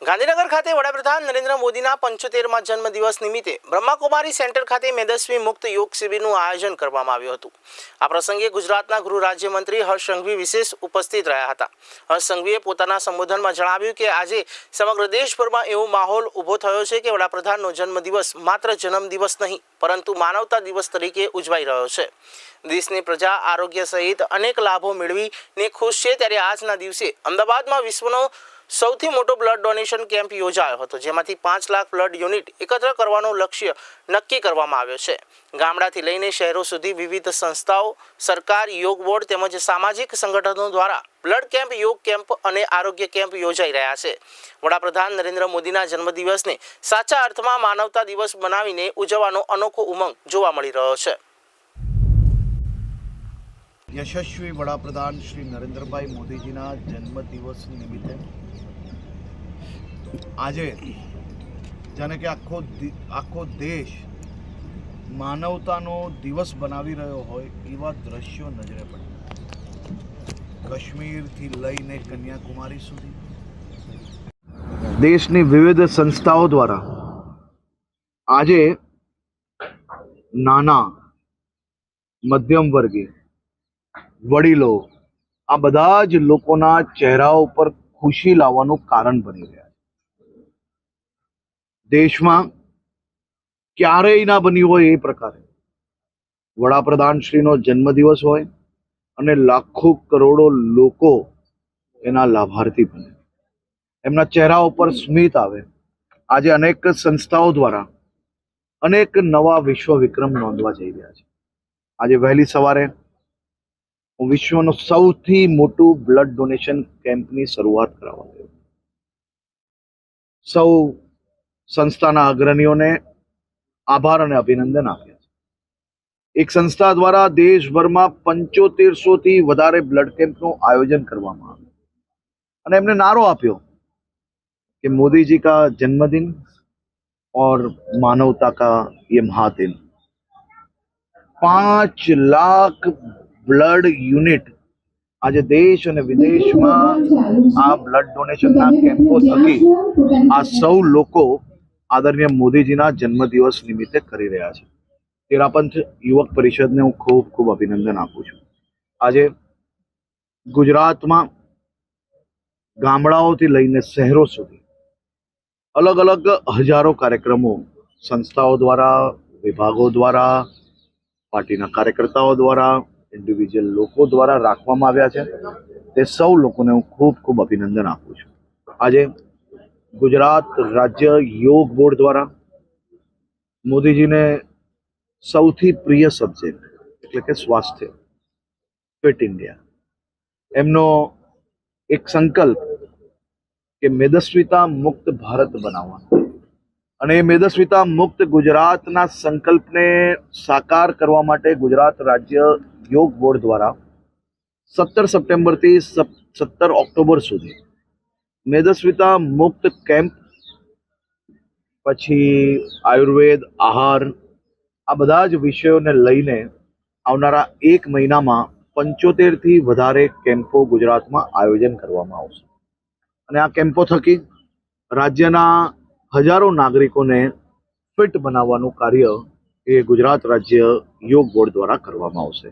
ગાંધીનગર ખાતે વડાપ્રધાન નરેન્દ્ર મોદીના 75મા જન્મદિવસ નિમિત્તે બ્રહ્માકુમારી સેન્ટર ખાતે મેદસ્વી મુક્ત યોગ શિબિરનું આયોજન કરવામાં આવ્યું હતું। આ પ્રસંગે ગુજરાતના ગૃહ રાજ્યમંત્રી હર્ષ સંઘવી વિશેષ ઉપસ્થિત રહ્યા હતા। હર્ષ સંઘવીએ પોતાના સંબોધનમાં જણાવ્યું કે આજે સમગ્ર દેશભરમાં એવો માહોલ ઊભો થયો છે કે વડાપ્રધાનનો જન્મદિવસ માત્ર જન્મદિવસ નહીં પરંતુ માનવતા દિવસ તરીકે ઉજવાઈ રહ્યો છે। દેશની પ્રજા આરોગ્ય સહિત અનેક લાભો મેળવીને ખુશ છે, ત્યારે આજના દિવસે અમદાવાદમાં વિશ્વનો સૌથી મોટો બ્લડ ડોનેશન કેમ્પ યોજાયો હતો, જેમાંથી 5 લાખ બ્લડ યુનિટ એકત્ર કરવાનો લક્ષ્ય નક્કી કરવામાં આવ્યો છે। ગામડાથી લઈને શહેરો સુધી વિવિધ સંસ્થાઓ, સરકાર, યોગ બોર્ડ તેમજ સામાજિક સંગઠનો દ્વારા બ્લડ કેમ્પ, યોગ કેમ્પ અને આરોગ્ય કેમ્પ યોજાઈ રહ્યા છે। વડાપ્રધાન નરેન્દ્ર મોદીના જન્મદિવસને સાચા અર્થમાં માનવતા દિવસ બનાવીને ઉજવવાનો અનોખો ઉમંગ જોવા મળી રહ્યો છે। યશસ્વી વડાપ્રધાન શ્રી નરેન્દ્રભાઈ મોદીજીના જન્મદિવસ નિમિત્તે આજે જાણે કે આખો દેશ માનવતાનો દિવસ બનાવી રહ્યો હોય એવા દ્રશ્યો નજરે પડે। કાશ્મીરથી લઈને કન્યાકુમારી સુધી દેશની વિવિધ સંસ્થાઓ દ્વારા આજે નાના, મધ્યમ વર્ગીય, વડીલો આ બધા જ લોકોના ચહેરાઓ પર ખુશી લાવવાનું કારણ બની રહ્યા છે। દેશમાં ક્યારેય ના બન્યું હોય એ પ્રકારે વડાપ્રધાન શ્રીનો જન્મદિવસ હોય અને લાખો કરોડો લોકો એના લાભાર્થી બને, એમના ચહેરા ઉપર સ્મિત આવે। આજે અનેક સંસ્થાઓ દ્વારા અનેક નવા વિશ્વ વિક્રમ નોંધવા જઈ રહ્યા છે। આજે વહેલી સવારે હું વિશ્વનું સૌથી મોટું બ્લડ ડોનેશન કેમ્પની શરૂઆત કરાવવા ગયો। સૌ સંસ્થાના અગ્રણીઓને આભાર અને અભિનંદન આપ્યા છે। એક સંસ્થા દ્વારા દેશભરમાં 7500થી વધારે બ્લડ કેમ્પનું આયોજન કરવામાં આવ્યું અને એમને નારો આપ્યો કે મોદીજી કા જન્મદિન और मानवता का ये महादिन। 5 लाख બ્લડ યુનિટ આજે દેશ અને વિદેશમાં આ બ્લડ ડોનેશનના કેમ્પો થકી આ સૌ લોકો આદરણીય મોદીજીના જન્મદિવસ નિમિત્તે કરી રહ્યા છે। તેરાપંથ યુવક પરિષદને હું ખૂબ ખૂબ અભિનંદન આપું છું। આજે ગુજરાતમાં ગામડાઓથી લઈને શહેરો સુધી અલગ અલગ હજારો કાર્યક્રમો સંસ્થાઓ દ્વારા, વિભાગો દ્વારા, પાર્ટીના કાર્યકર્તાઓ દ્વારા, ઇન્ડિવિજ્યુઅલ લોકો દ્વારા રાખવામાં આવ્યા છે। તે સૌ લોકોને હું ખૂબ ખૂબ અભિનંદન આપું છું। આજે ગુજરાત રાજ્ય યોગ બોર્ડ દ્વારા મોદીજીને સૌથી પ્રિય સબ્જેક્ટ એટલે કે સ્વાસ્થ્ય, ફિટ ઇન્ડિયા, એમનો એક સંકલ્પ કે મેદસ્વીતા મુક્ત ભારત બનાવવાનો અને એ મેદસ્વીતા મુક્ત ગુજરાતના સંકલ્પને સાકાર કરવા માટે ગુજરાત રાજ્ય યોગ બોર્ડ દ્વારા 17 સપ્ટેમ્બરથી 17 ઓક્ટોબર સુધી મેદસ્વીતા મુક્ત કેમ્પ, પછી આયુર્વેદ, આહાર, આ બધા જ વિષયોને લઈને આવનારા 1 મહિનામાં 75થી વધારે કેમ્પો ગુજરાતમાં આયોજન કરવામાં આવશે અને આ કેમ્પો થકી રાજ્યના હજારો નાગરિકોને ફિટ બનાવવાનું કાર્ય એ ગુજરાત રાજ્ય યોગ બોર્ડ દ્વારા કરવામાં આવશે।